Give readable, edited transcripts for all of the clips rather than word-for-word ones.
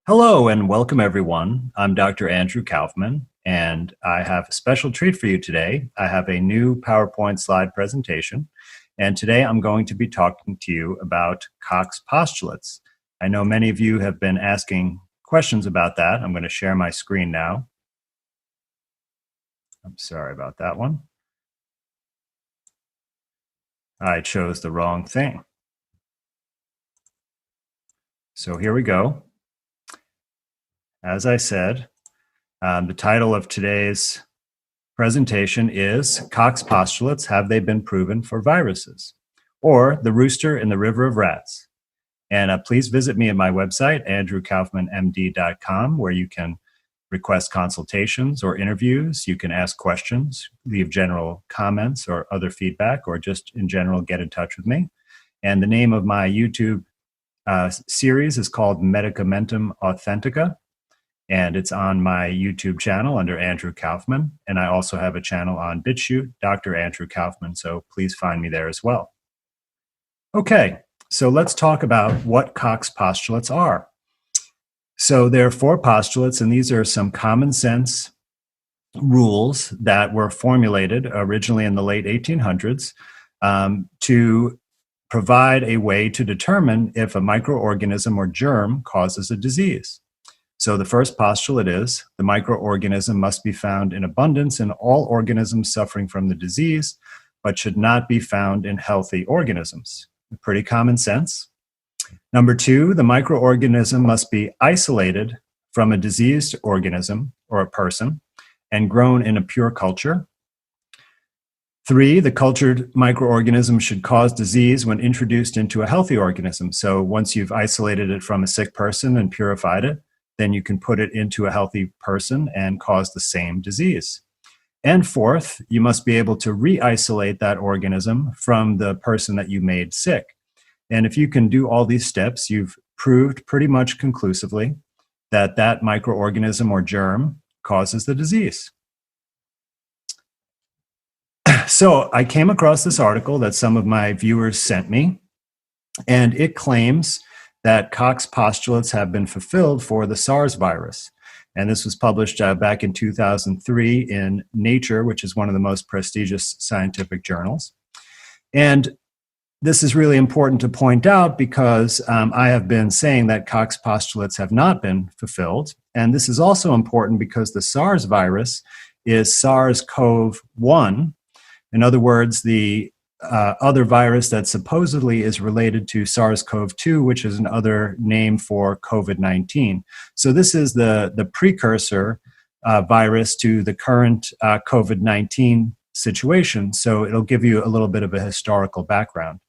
Hello and welcome, everyone. I'm Dr. Andrew Kaufman, and I have a special treat for you today. I have a new PowerPoint slide presentation, and today I'm going to be talking to you about Cox postulates. I know many of you have been asking questions about that. I'm going to share my screen now. I'm sorry about that one. I chose the wrong thing. So here we go. As I said, the title of today's presentation is Cox postulates, have they been proven for viruses? Or the rooster in the river of rats. And please visit me at my website, andrewkaufmanmd.com, where you can request consultations or interviews. You can ask questions, leave general comments or other feedback, or just in general get in touch with me. And the name of my YouTube series is called Medicamentum Authentica. And it's on my YouTube channel under Andrew Kaufman. And I also have a channel on BitChute, Dr. Andrew Kaufman. So please find me there as well. Okay, so let's talk about what Cox postulates are. So there are 4 postulates, and these are some common sense rules that were formulated originally in the late 1800s to provide a way to determine if a microorganism or germ causes a disease. So the first postulate is the microorganism must be found in abundance in all organisms suffering from the disease, but should not be found in healthy organisms. Pretty common sense. Number 2, the microorganism must be isolated from a diseased organism or a person and grown in a pure culture. 3, the cultured microorganism should cause disease when introduced into a healthy organism. So once you've isolated it from a sick person and purified it, then you can put it into a healthy person and cause the same disease. And 4th, you must be able to re-isolate that organism from the person that you made sick. And if you can do all these steps, you've proved pretty much conclusively that that microorganism or germ causes the disease. So I came across this article that some of my viewers sent me, and it claims that Cox postulates have been fulfilled for the SARS virus. And this was published back in 2003 in Nature, which is one of the most prestigious scientific journals. And this is really important to point out because I have been saying that Cox postulates have not been fulfilled. And this is also important because the SARS virus is SARS-CoV-1. In other words, the other virus that supposedly is related to SARS-CoV-2, which is another name for COVID-19. So this is the precursor virus to the current COVID-19 situation. So it'll give you a little bit of a historical background.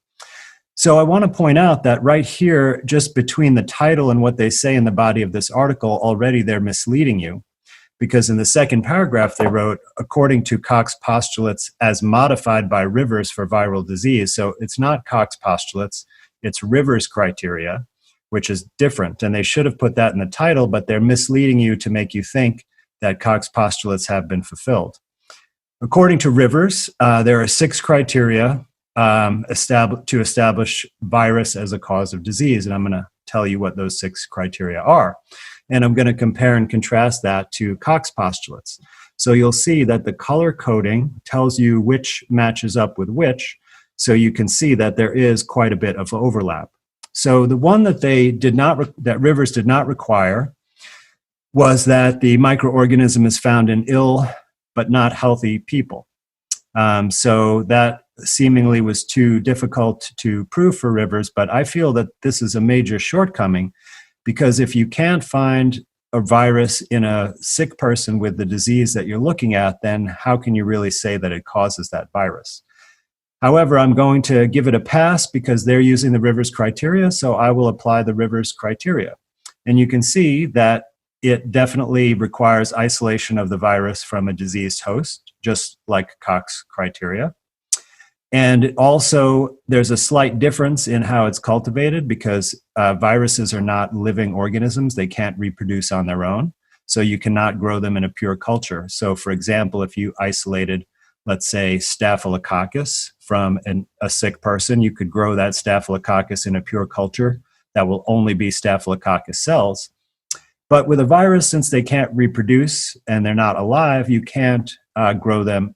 So I want to point out that right here, just between the title and what they say in the body of this article, already they're misleading you. Because in the second paragraph they wrote, according to Cox postulates as modified by Rivers for viral disease. So it's not Cox postulates, it's Rivers criteria, which is different. And they should have put that in the title, but they're misleading you to make you think that Cox postulates have been fulfilled. According to Rivers, there are 6 criteria to establish virus as a cause of disease. And I'm going to tell you what those 6 criteria are. And I'm going to compare and contrast that to Cox postulates. So you'll see that the color coding tells you which matches up with which, so you can see that there is quite a bit of overlap. So the one that that Rivers did not require was that the microorganism is found in ill but not healthy people. So that seemingly was too difficult to prove for Rivers, but I feel that this is a major shortcoming. Because if you can't find a virus in a sick person with the disease that you're looking at, then how can you really say that it causes that virus? However, I'm going to give it a pass because they're using the Rivers criteria, so I will apply the Rivers criteria. And you can see that it definitely requires isolation of the virus from a diseased host, just like Cox criteria. And also, there's a slight difference in how it's cultivated because viruses are not living organisms. They can't reproduce on their own. So you cannot grow them in a pure culture. So for example, if you isolated, let's say, Staphylococcus from a sick person, you could grow that Staphylococcus in a pure culture that will only be Staphylococcus cells. But with a virus, since they can't reproduce and they're not alive, you can't grow them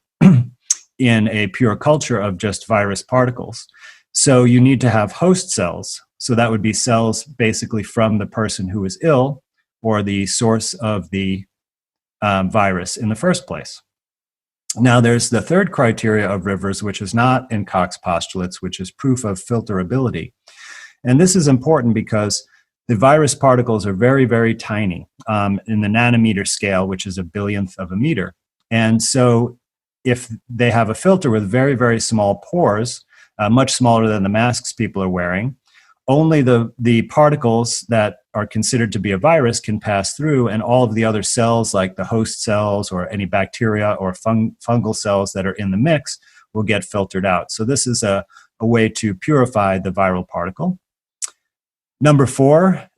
in a pure culture of just virus particles. So you need to have host cells. So that would be cells basically from the person who is ill or the source of the virus in the first place. Now, there's the third criteria of Rivers, which is not in Koch's postulates, which is proof of filterability. And this is important because the virus particles are very, very tiny in the nanometer scale, which is a billionth of a meter. And so if they have a filter with very, very small pores, much smaller than the masks people are wearing, only the particles that are considered to be a virus can pass through, and all of the other cells, like the host cells or any bacteria or fungal cells that are in the mix, will get filtered out. So this is a way to purify the viral particle. Number 4,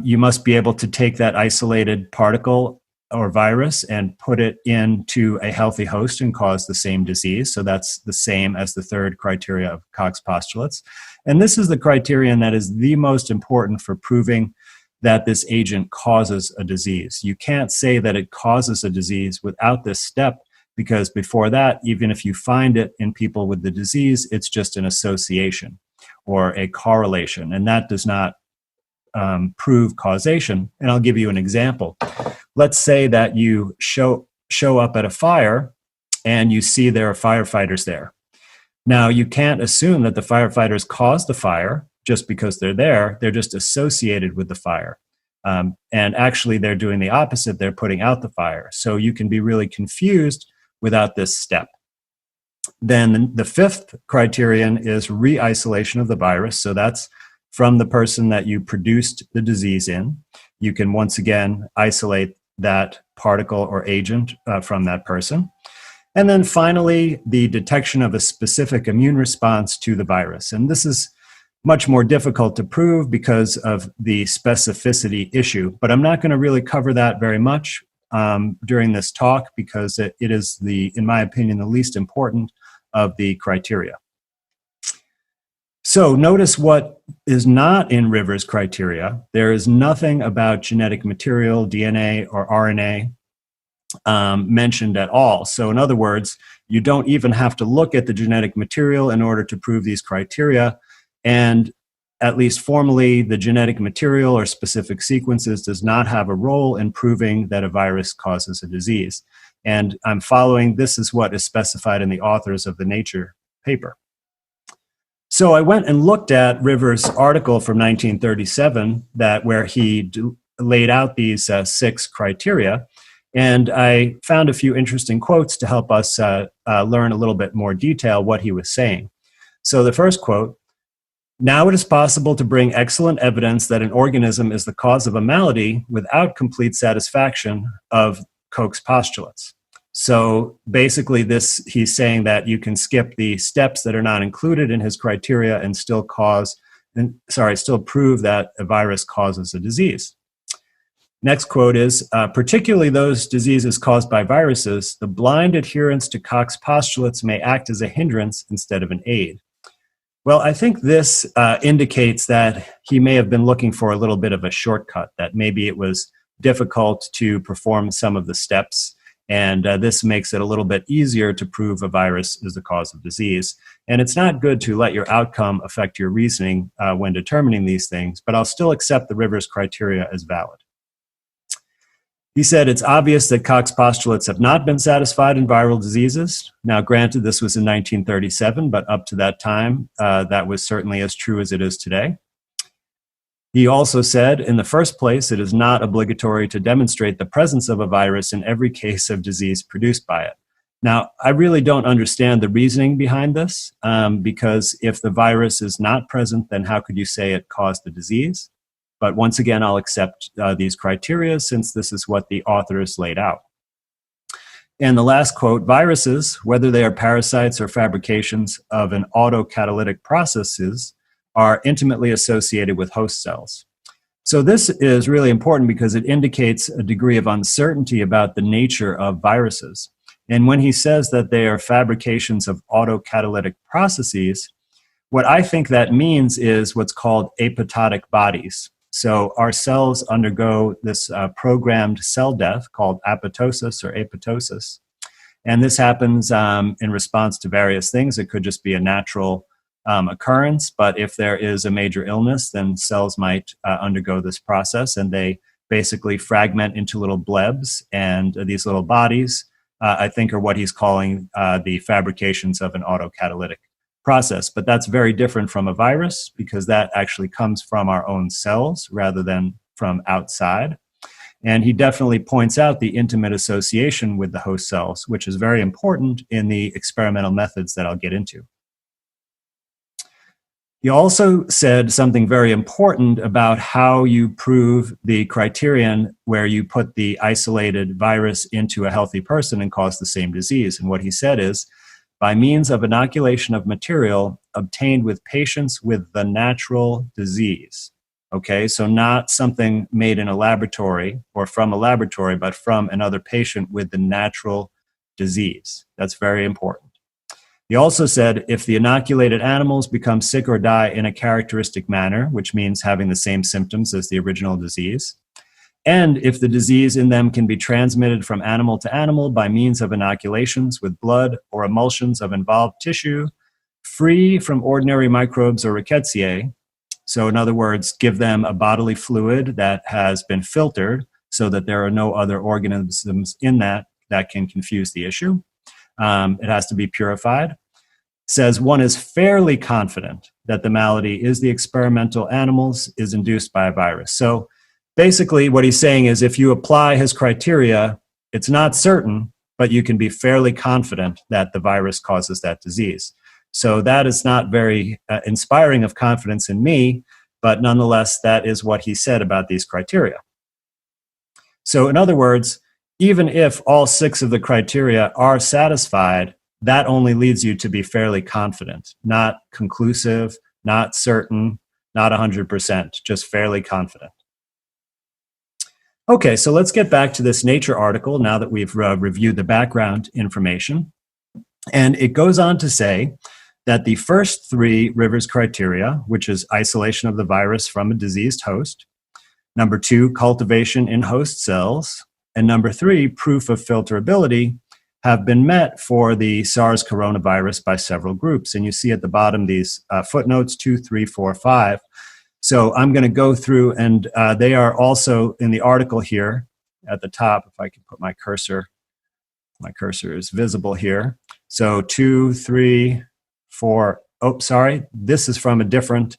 you must be able to take that isolated particle or virus and put it into a healthy host and cause the same disease. So that's the same as the third criteria of Koch's postulates. And this is the criterion that is the most important for proving that this agent causes a disease. You can't say that it causes a disease without this step, because before that, even if you find it in people with the disease, it's just an association or a correlation, and that does not prove causation. And I'll give you an example. Let's say that you show up at a fire and you see there are firefighters there. Now, you can't assume that the firefighters caused the fire just because they're there. They're just associated with the fire. And actually, they're doing the opposite. They're putting out the fire. So you can be really confused without this step. Then the 5th criterion is re-isolation of the virus. So that's from the person that you produced the disease in. You can once again isolate that particle or agent from that person. And then finally, the detection of a specific immune response to the virus. And this is much more difficult to prove because of the specificity issue, but I'm not going to really cover that very much during this talk because it is in my opinion, the least important of the criteria. So notice what is not in Rivers' criteria. There is nothing about genetic material, DNA or RNA mentioned at all. So in other words, you don't even have to look at the genetic material in order to prove these criteria. And at least formally, the genetic material or specific sequences does not have a role in proving that a virus causes a disease. And I'm following, this is what is specified in the authors of the Nature paper. So I went and looked at Rivers' article from 1937 where he laid out these 6 criteria. And I found a few interesting quotes to help us learn a little bit more detail what he was saying. So the first quote, "Now it is possible to bring excellent evidence that an organism is the cause of a malady without complete satisfaction of Koch's postulates." So basically he's saying that you can skip the steps that are not included in his criteria and still prove that a virus causes a disease. Next quote is, "Particularly those diseases caused by viruses, the blind adherence to Koch's postulates may act as a hindrance instead of an aid." Well, I think this indicates that he may have been looking for a little bit of a shortcut, that maybe it was difficult to perform some of the steps, and this makes it a little bit easier to prove a virus is the cause of disease. And it's not good to let your outcome affect your reasoning when determining these things, but I'll still accept the Rivers criteria as valid. He said, "It's obvious that Koch's postulates have not been satisfied in viral diseases." Now, granted, this was in 1937, but up to that time, that was certainly as true as it is today. He also said, "In the first place, it is not obligatory to demonstrate the presence of a virus in every case of disease produced by it." Now, I really don't understand the reasoning behind this, because if the virus is not present, then how could you say it caused the disease? But once again, I'll accept these criteria since this is what the authors laid out. And the last quote, "Viruses, whether they are parasites or fabrications of an autocatalytic processes, are intimately associated with host cells." So this is really important because it indicates a degree of uncertainty about the nature of viruses. And when he says that they are fabrications of autocatalytic processes, what I think that means is what's called apoptotic bodies. So our cells undergo this programmed cell death called apoptosis or apoptosis. And this happens in response to various things. It could just be a natural occurrence, but if there is a major illness, then cells might undergo this process, and they basically fragment into little blebs, and these little bodies, I think, are what he's calling the fabrications of an autocatalytic process. But that's very different from a virus, because that actually comes from our own cells rather than from outside. And he definitely points out the intimate association with the host cells, which is very important in the experimental methods that I'll get into. He also said something very important about how you prove the criterion where you put the isolated virus into a healthy person and cause the same disease. And what he said is, by means of inoculation of material obtained with patients with the natural disease. Okay, so not something made in a laboratory or from a laboratory, but from another patient with the natural disease. That's very important. He also said, if the inoculated animals become sick or die in a characteristic manner, which means having the same symptoms as the original disease, and if the disease in them can be transmitted from animal to animal by means of inoculations with blood or emulsions of involved tissue, free from ordinary microbes or rickettsia, so in other words, give them a bodily fluid that has been filtered so that there are no other organisms in that can confuse the issue. It has to be purified. Says one is fairly confident that the malady is the experimental animals is induced by a virus. So basically what he's saying is, if you apply his criteria, it's not certain, but you can be fairly confident that the virus causes that disease. So that is not very inspiring of confidence in me, but nonetheless, that is what he said about these criteria. So in other words, even if all 6 of the criteria are satisfied, that only leads you to be fairly confident, not conclusive, not certain, not 100%, just fairly confident. Okay, so let's get back to this Nature article now that we've reviewed the background information. And it goes on to say that the first 3 Rivers criteria, which is isolation of the virus from a diseased host, number 2, cultivation in host cells, and number 3, proof of filterability, have been met for the SARS coronavirus by several groups. And you see at the bottom these footnotes 2, 3, 4, 5. So I'm going to go through, and they are also in the article here at the top. If I can put my cursor is visible here. So 2, 3, 4. Oh, sorry. This is from a different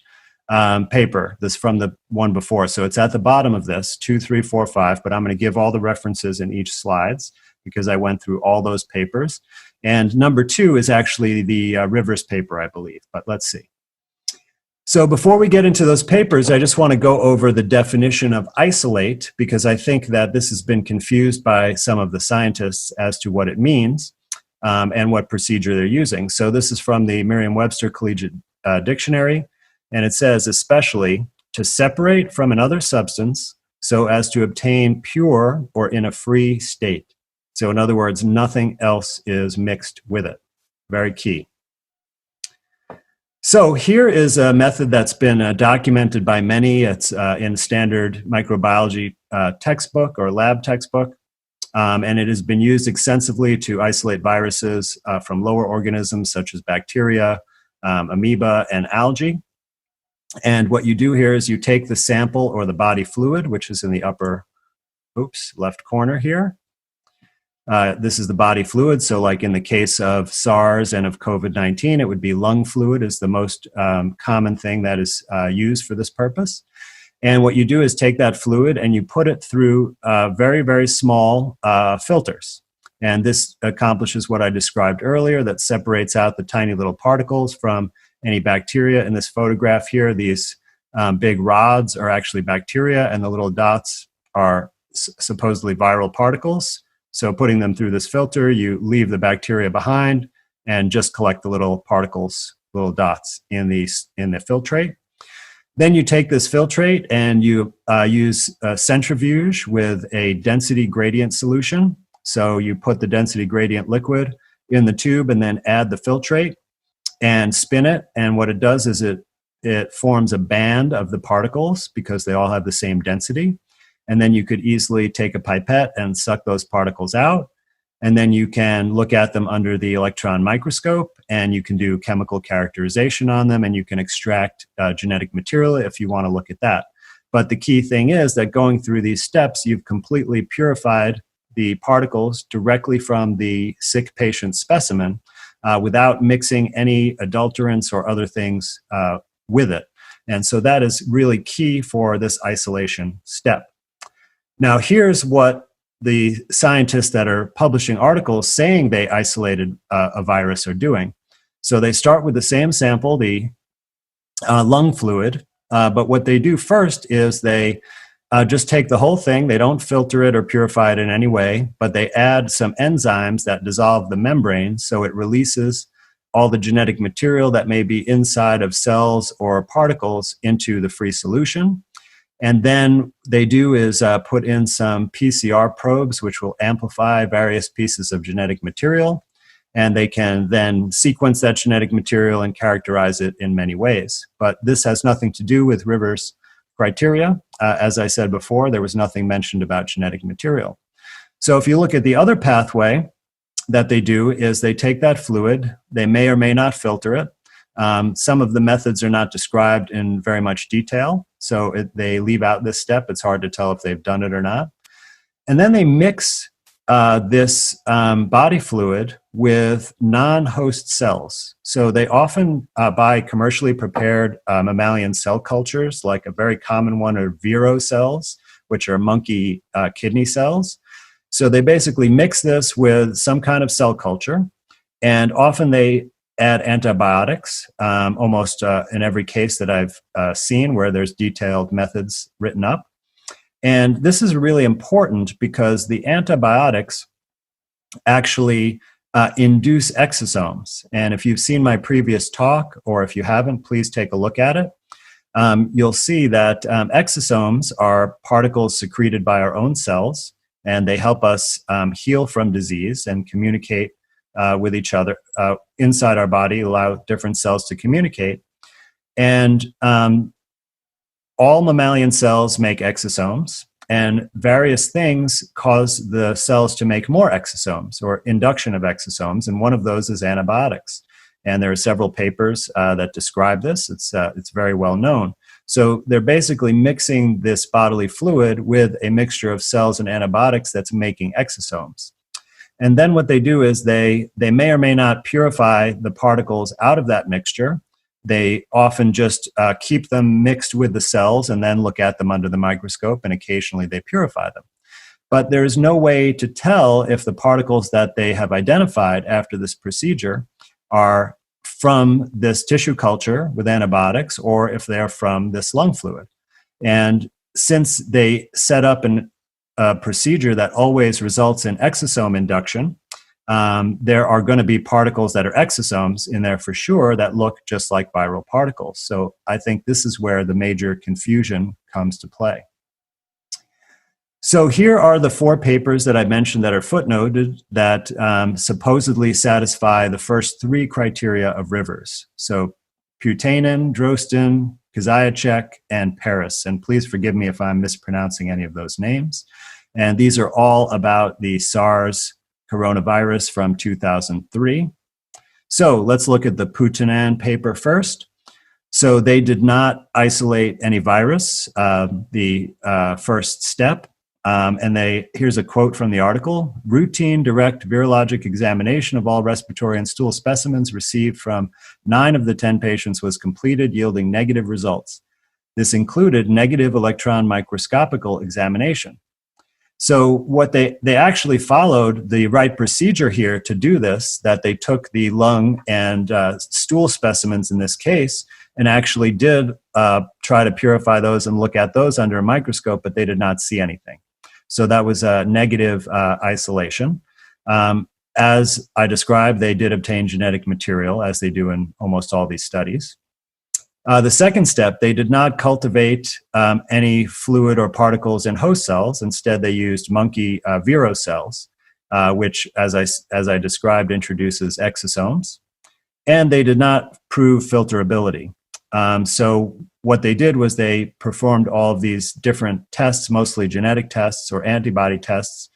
paper. This is from the one before. So it's at the bottom of this, 2, 3, 4, 5. But I'm going to give all the references in each slides because I went through all those papers. And number 2 is actually the Rivers paper, I believe. But let's see. So before we get into those papers, I just want to go over the definition of isolate, because I think that this has been confused by some of the scientists as to what it means and what procedure they're using. So this is from the Merriam-Webster Collegiate Dictionary, and it says, especially to separate from another substance so as to obtain pure or in a free state. So in other words, nothing else is mixed with it. Very key. So here is a method that's been documented by many. It's in standard microbiology textbook or lab textbook, and it has been used extensively to isolate viruses from lower organisms such as bacteria, amoeba, and algae. And what you do here is you take the sample or the body fluid, which is in the upper, left corner here. This is the body fluid. So like in the case of SARS and of COVID-19, it would be lung fluid is the most common thing that is used for this purpose. And what you do is take that fluid and you put it through very, very small filters. And this accomplishes what I described earlier, that separates out the tiny little particles from any bacteria. In this photograph here, these big rods are actually bacteria, and the little dots are supposedly viral particles. So putting them through this filter, you leave the bacteria behind and just collect the little particles, little dots in the filtrate. Then you take this filtrate and you use a centrifuge with a density gradient solution. So you put the density gradient liquid in the tube and then add the filtrate and spin it. And what it does is it it forms a band of the particles because they all have the same density. And then you could easily take a pipette and suck those particles out. And then you can look at them under the electron microscope, and you can do chemical characterization on them, and you can extract genetic material if you want to look at that. But the key thing is that going through these steps, you've completely purified the particles directly from the sick patient's specimen without mixing any adulterants or other things with it. And so that is really key for this isolation step. Now, here's what the scientists that are publishing articles saying they isolated a virus are doing. So they start with the same sample, the lung fluid, but what they do first is they just take the whole thing. They don't filter it or purify it in any way, but they add some enzymes that dissolve the membrane so it releases all the genetic material that may be inside of cells or particles into the free solution. And then they do is put in some PCR probes, which will amplify various pieces of genetic material. And they can then sequence that genetic material and characterize it in many ways. But this has nothing to do with Rivers' criteria. As I said before, there was nothing mentioned about genetic material. So if you look at the other pathway that they do is they take that fluid, they may or may not filter it. Some of the methods are not described in very much detail, so they leave out this step. It's hard to tell if they've done it or not. And then they mix this body fluid with non-host cells. So they often buy commercially prepared mammalian cell cultures, like a very common one are Vero cells, which are monkey kidney cells. So they basically mix this with some kind of cell culture, and often they add antibiotics, almost in every case that I've seen where there's detailed methods written up. And this is really important because the antibiotics actually induce exosomes. And if you've seen my previous talk, or if you haven't, please take a look at it. You'll see that exosomes are particles secreted by our own cells, and they help us heal from disease and communicate with each other inside our body, allow different cells to communicate. And all mammalian cells make exosomes, and various things cause the cells to make more exosomes, or induction of exosomes, and one of those is antibiotics. And there are several papers that describe this. It's very well known. So they're basically mixing this bodily fluid with a mixture of cells and antibiotics that's making exosomes. And then what they do is they may or may not purify the particles out of that mixture. They often just keep them mixed with the cells and then look at them under the microscope, and occasionally they purify them. But there is no way to tell if the particles that they have identified after this procedure are from this tissue culture with antibiotics or if they're from this lung fluid. And since they set up a procedure that always results in exosome induction, there are going to be particles that are exosomes in there for sure that look just like viral particles. So I think this is where the major confusion comes to play. So here are the 4 papers that I mentioned that are footnoted that supposedly satisfy the first 3 criteria of Rivers. So Putanen, Drosten, Kaziacek, and Paris. And please forgive me if I'm mispronouncing any of those names. And these are all about the SARS coronavirus from 2003. So let's look at the Putanen paper first. So they did not isolate any virus, the first step. And here's a quote from the article: routine direct virologic examination of all respiratory and stool specimens received from 9 of the 10 patients was completed, yielding negative results. This included negative electron microscopical examination. So what they actually followed the right procedure here to do this, that they took the lung and stool specimens in this case and actually did try to purify those and look at those under a microscope, but they did not see anything. So that was a negative isolation. As I described, they did obtain genetic material, as they do in almost all these studies. The second step, they did not cultivate any fluid or particles in host cells. Instead, they used monkey Vero cells, which, as I described, introduces exosomes. And they did not prove filterability. So what they did was they performed all of these different tests, mostly genetic tests or antibody tests,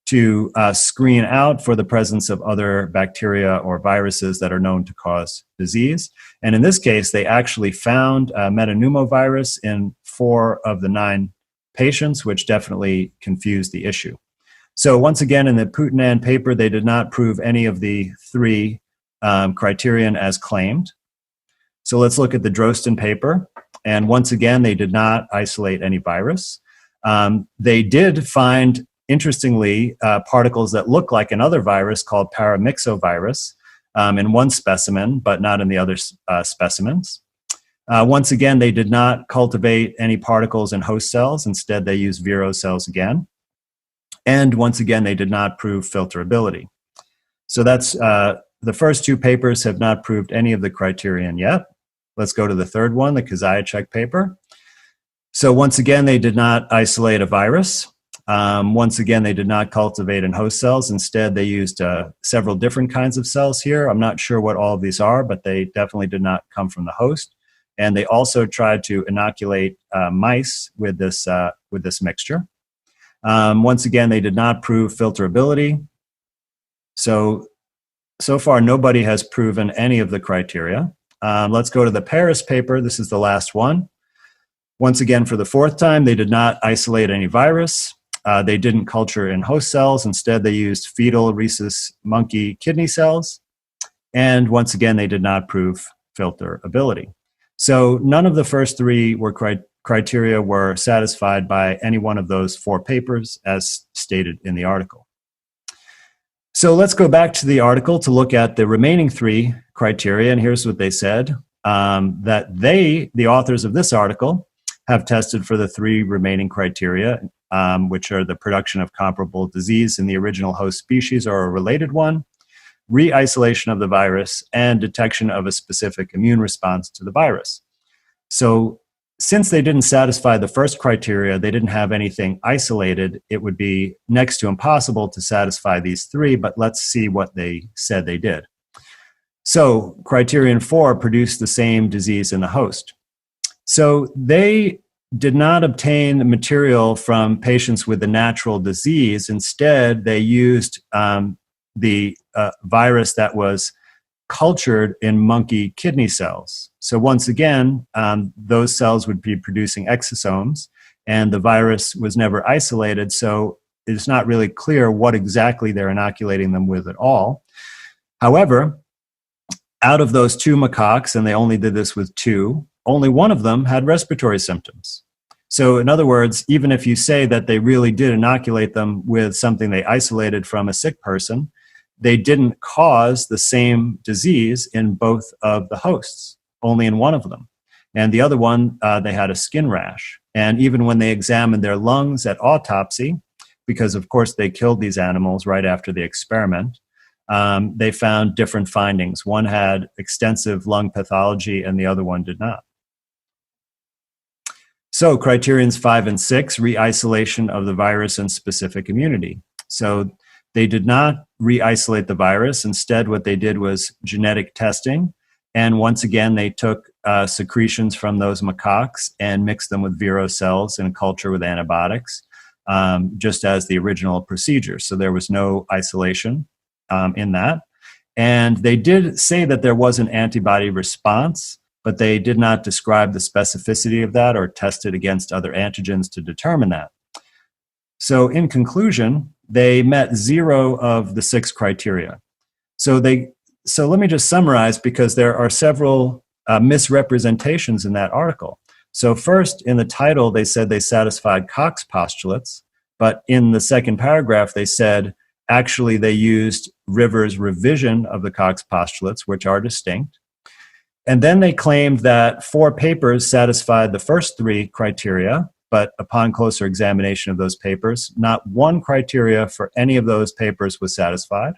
to screen out for the presence of other bacteria or viruses that are known to cause disease. And in this case, they actually found metapneumovirus in 4 of the 9 patients, which definitely confused the issue. So once again, in the Putanen paper, they did not prove any of the 3 criterion as claimed. So let's look at the Drosten paper. And once again, they did not isolate any virus. They did find, interestingly, particles that look like another virus called paramyxovirus in one specimen, but not in the other specimens. Once again, they did not cultivate any particles in host cells. Instead, they used vero cells again. And once again, they did not prove filterability. So that's the first 2 papers have not proved any of the criterion yet. Let's go to the third one, the Kaziacek paper. So once again, they did not isolate a virus. Once again, they did not cultivate in host cells. Instead, they used several different kinds of cells here. I'm not sure what all of these are, but they definitely did not come from the host. And they also tried to inoculate mice with this mixture. Once again, they did not prove filterability. So far, nobody has proven any of the criteria. Let's go to the Paris paper. This is the last one. Once again, for the 4th time, they did not isolate any virus. They didn't culture in host cells. Instead, they used fetal rhesus monkey kidney cells. And once again, they did not prove filterability. So none of the first 3 were criteria were satisfied by any one of those 4 papers, as stated in the article. So let's go back to the article to look at the remaining 3 criteria, and here's what they said, that the authors of this article, have tested for the 3 remaining criteria, which are the production of comparable disease in the original host species or a related one, re-isolation of the virus, and detection of a specific immune response to the virus. So since they didn't satisfy the first criteria, they didn't have anything isolated, it would be next to impossible to satisfy these 3, but let's see what they said they did. So criterion 4 produced the same disease in the host. So they did not obtain material from patients with the natural disease. Instead, they used the virus that was cultured in monkey kidney cells. So once again, those cells would be producing exosomes, and the virus was never isolated, so it's not really clear what exactly they're inoculating them with at all. However, out of those 2 macaques, and they only did this with 2, only one of them had respiratory symptoms. So in other words, even if you say that they really did inoculate them with something they isolated from a sick person, they didn't cause the same disease in both of the hosts, only in one of them. And the other one, they had a skin rash. And even when they examined their lungs at autopsy, because of course they killed these animals right after the experiment, they found different findings. One had extensive lung pathology and the other one did not. So criterions 5 and 6, re-isolation of the virus and specific immunity. So they did not re-isolate the virus. Instead, what they did was genetic testing. And once again, they took secretions from those macaques and mixed them with vero cells in culture with antibiotics, just as the original procedure. So there was no isolation in that. And they did say that there was an antibody response, but they did not describe the specificity of that or test it against other antigens to determine that. So in conclusion, they met 0 of the 6 criteria. So let me just summarize, because there are several misrepresentations in that article. So first, in the title, they said they satisfied Cox postulates, but in the second paragraph, they said actually they used Rivers' revision of the Cox postulates, which are distinct. And then they claimed that 4 papers satisfied the first 3 criteria, but upon closer examination of those papers, not one criteria for any of those papers was satisfied.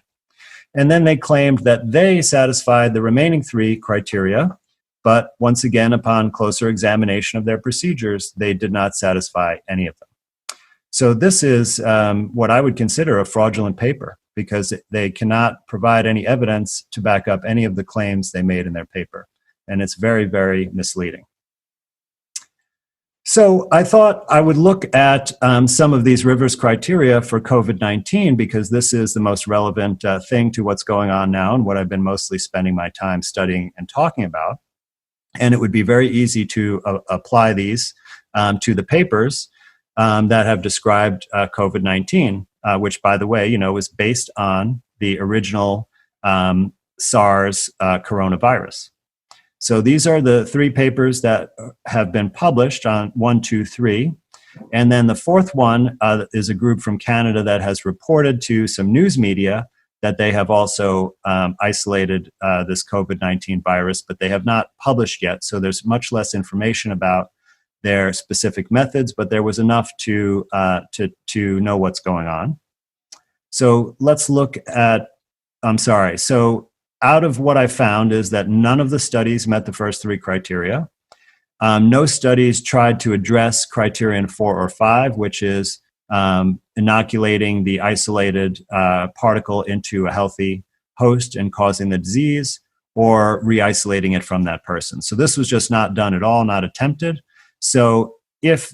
And then they claimed that they satisfied the remaining 3 criteria, but once again, upon closer examination of their procedures, they did not satisfy any of them. So this is what I would consider a fraudulent paper, because they cannot provide any evidence to back up any of the claims they made in their paper. and it's very, very misleading. So I thought I would look at some of these Rivers criteria for COVID-19 because this is the most relevant thing to what's going on now and what I've been mostly spending my time studying and talking about. And it would be very easy to apply these to the papers that have described COVID-19, which, by the way, is based on the original SARS coronavirus. So these are the 3 papers that have been published on 1, 2, 3. And then the 4th one is a group from Canada that has reported to some news media that they have also isolated this COVID-19 virus, but they have not published yet. So there's much less information about their specific methods, but there was enough to know what's going on. So let's look at, so out of what I found is that none of the studies met the first 3 criteria. No studies tried to address criterion 4 or 5, which is inoculating the isolated particle into a healthy host and causing the disease, or re-isolating it from that person. So this was just not done at all, not attempted. So if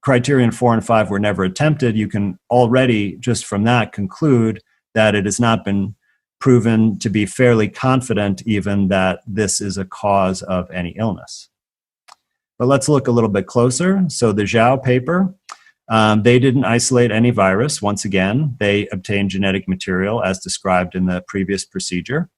criterion 4 and 5 were never attempted, you can already, just from that, conclude that it has not been proven to be fairly confident even that this is a cause of any illness. But let's look a little bit closer. So the Zhao paper, they didn't isolate any virus. Once again, they obtained genetic material as described in the previous procedure.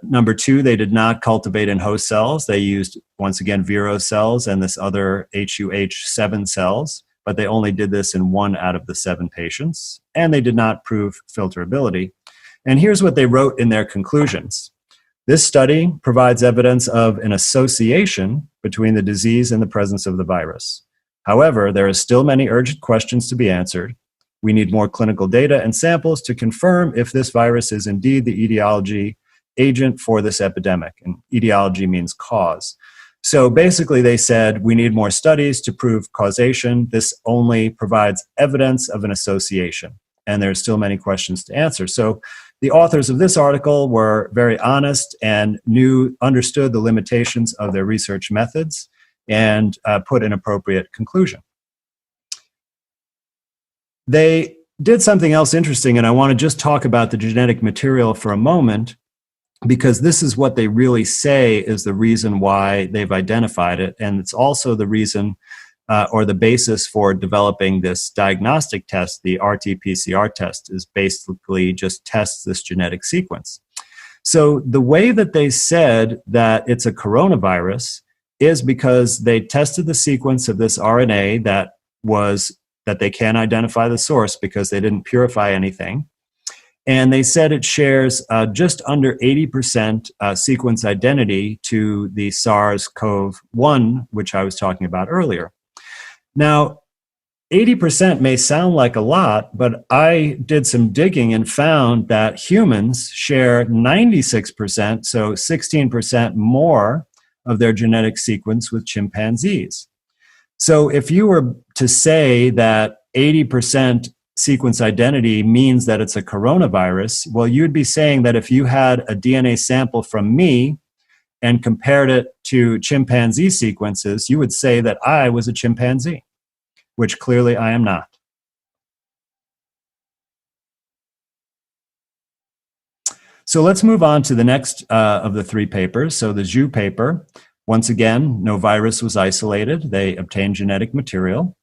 Number 2, they did not cultivate in host cells. They used, once again, Vero cells and this other HUH7 cells, but they only did this in 1 out of the 7 patients, and they did not prove filterability. And here's what they wrote in their conclusions. This study provides evidence of an association between the disease and the presence of the virus. However, there are still many urgent questions to be answered. We need more clinical data and samples to confirm if this virus is indeed the etiology agent for this epidemic. And etiology means cause. So basically they said we need more studies to prove causation. This only provides evidence of an association. And there's still many questions to answer. So the authors of this article were very honest and understood the limitations of their research methods and put an appropriate conclusion. They did something else interesting, and I want to just talk about the genetic material for a moment, because this is what they really say is the reason why they've identified it, and it's also the reason or the basis for developing this diagnostic test. The RT-PCR test is basically just tests this genetic sequence. So the way that they said that it's a coronavirus is because they tested the sequence of this RNA that they can't identify the source because they didn't purify anything. And they said it shares just under 80% sequence identity to the SARS-CoV-1, which I was talking about earlier. Now, 80% may sound like a lot, but I did some digging and found that humans share 96%, so 16% more of their genetic sequence with chimpanzees. So if you were to say that 80% sequence identity means that it's a coronavirus, well, you'd be saying that if you had a DNA sample from me and compared it to chimpanzee sequences, you would say that I was a chimpanzee, which clearly I am not. So let's move on to the next of the 3 papers. So the Zhu paper, once again, no virus was isolated. They obtained genetic material.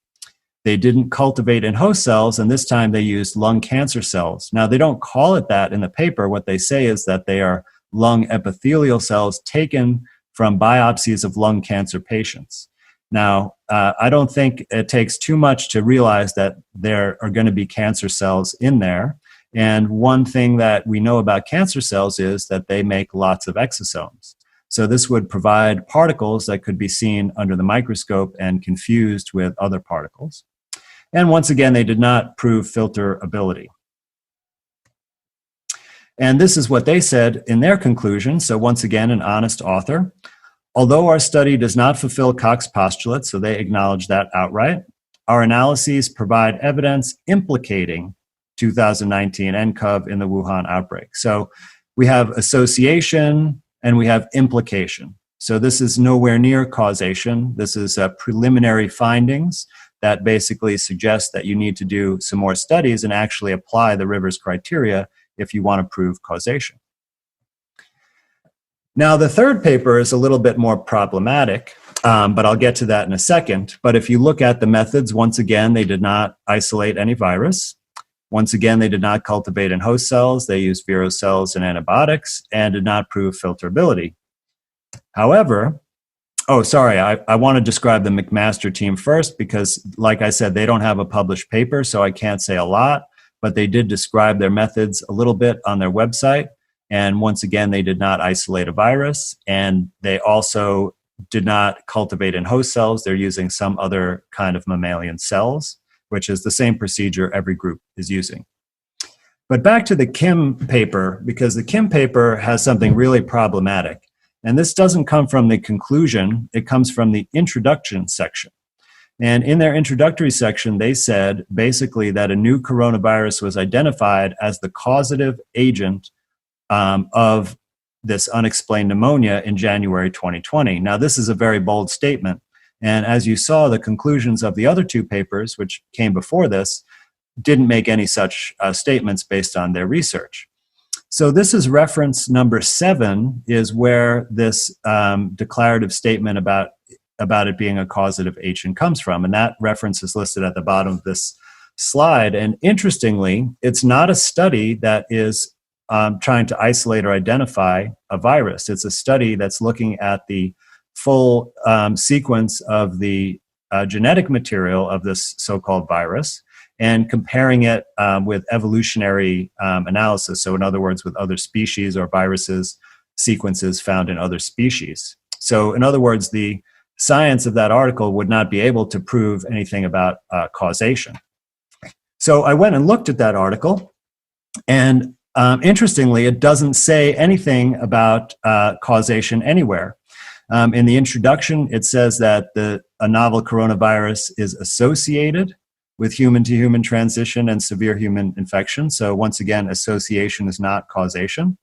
They didn't cultivate in host cells, and this time they used lung cancer cells. Now, they don't call it that in the paper. What they say is that they are lung epithelial cells taken from biopsies of lung cancer patients. Now, I don't think it takes too much to realize that there are going to be cancer cells in there. And one thing that we know about cancer cells is that they make lots of exosomes. So this would provide particles that could be seen under the microscope and confused with other particles. And once again, they did not prove filterability. And this is what they said in their conclusion. So once again, an honest author. Although our study does not fulfill Koch's postulate, so they acknowledge that outright, our analyses provide evidence implicating 2019 nCoV in the Wuhan outbreak. So we have association, and we have implication. So this is nowhere near causation. This is preliminary findings that basically suggest that you need to do some more studies and actually apply the Rivers criteria if you want to prove causation. Now, the third paper is a little bit more problematic, but I'll get to that in a second. But if you look at the methods, once again, they did not isolate any virus. Once again, they did not cultivate in host cells. They used vero cells and antibiotics and did not prove filterability. However, I want to describe the McMaster team first because, like I said, they don't have a published paper, so I can't say a lot, but they did describe their methods a little bit on their website. And once again, they did not isolate a virus, and they also did not cultivate in host cells. They're using some other kind of mammalian cells, which is the same procedure every group is using. But back to the Kim paper, because the Kim paper has something really problematic. And this doesn't come from the conclusion, it comes from the introduction section. And in their introductory section, they said basically that a new coronavirus was identified as the causative agent of this unexplained pneumonia in January 2020. Now, this is a very bold statement. And as you saw, the conclusions of the other two papers, which came before this, didn't make any such statements based on their research. So this is reference number 7, is where this declarative statement about it being a causative agent comes from. And that reference is listed at the bottom of this slide. And interestingly, it's not a study that is trying to isolate or identify a virus. It's a study that's looking at the full sequence of the genetic material of this so-called virus and comparing it with evolutionary analysis. So in other words, with other species or viruses, sequences found in other species. So in other words, the science of that article would not be able to prove anything about causation. So I went and looked at that article, and interestingly, it doesn't say anything about causation anywhere. In the introduction, it says that a novel coronavirus is associated with human-to-human transition and severe human infection. So once again, association is not causation.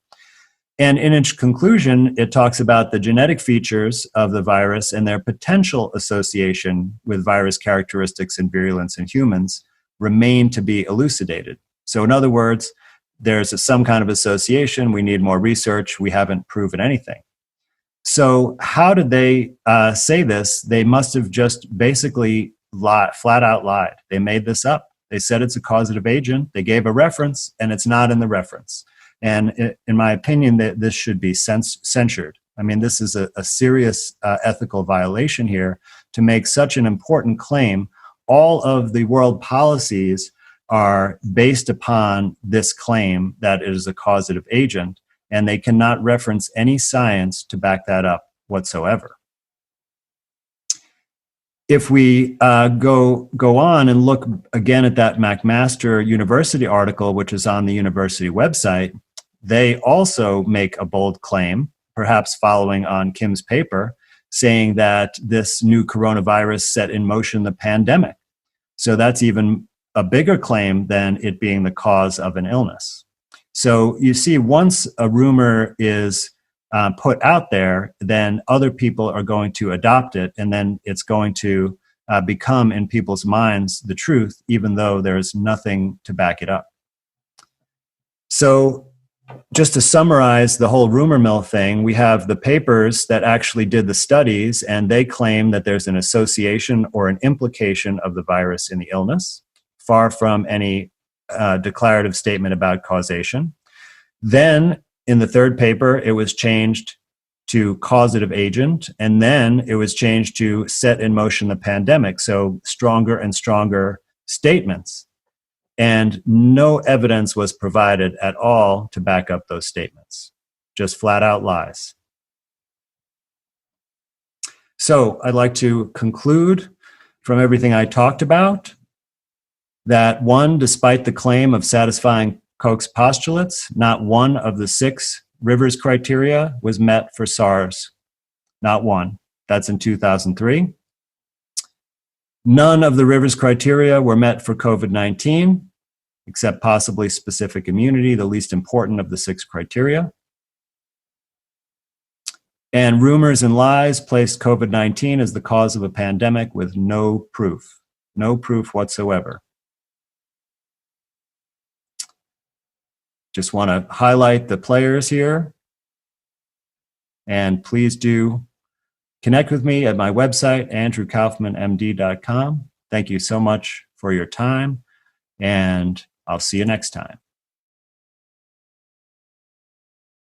And in its conclusion, it talks about the genetic features of the virus and their potential association with virus characteristics and virulence in humans remain to be elucidated. So in other words, there's some kind of association. We need more research. We haven't proven anything. So how did they say this? They must have just basically flat out lied. They made this up. They said it's a causative agent. They gave a reference, and it's not in the reference. And in my opinion, this should be censured. I mean, this is a serious ethical violation here to make such an important claim. All of the world policies are based upon this claim that it is a causative agent, and they cannot reference any science to back that up whatsoever. If we go on and look again at that McMaster University article, which is on the university website, they also make a bold claim, perhaps following on Kim's paper, saying that this new coronavirus set in motion the pandemic. So that's even a bigger claim than it being the cause of an illness. So you see, once a rumor is put out there, then other people are going to adopt it, and then it's going to become in people's minds the truth, even though there's nothing to back it up. So just to summarize the whole rumor mill thing, we have the papers that actually did the studies, and they claim that there's an association or an implication of the virus in the illness, far from any declarative statement about causation. Then in the third paper, it was changed to causative agent, and then it was changed to set in motion the pandemic. So stronger and stronger statements. And no evidence was provided at all to back up those statements. Just flat out lies. So I'd like to conclude from everything I talked about that, one, despite the claim of satisfying Koch's postulates, not one of the 6 Rivers criteria was met for SARS. Not one. That's in 2003. None of the Rivers criteria were met for COVID-19, except possibly specific immunity, the least important of the 6 criteria. And rumors and lies placed COVID-19 as the cause of a pandemic with no proof whatsoever. Just want to highlight the players here. And please do connect with me at my website, andrewkaufmanmd.com. Thank you so much for your time, and I'll see you next time.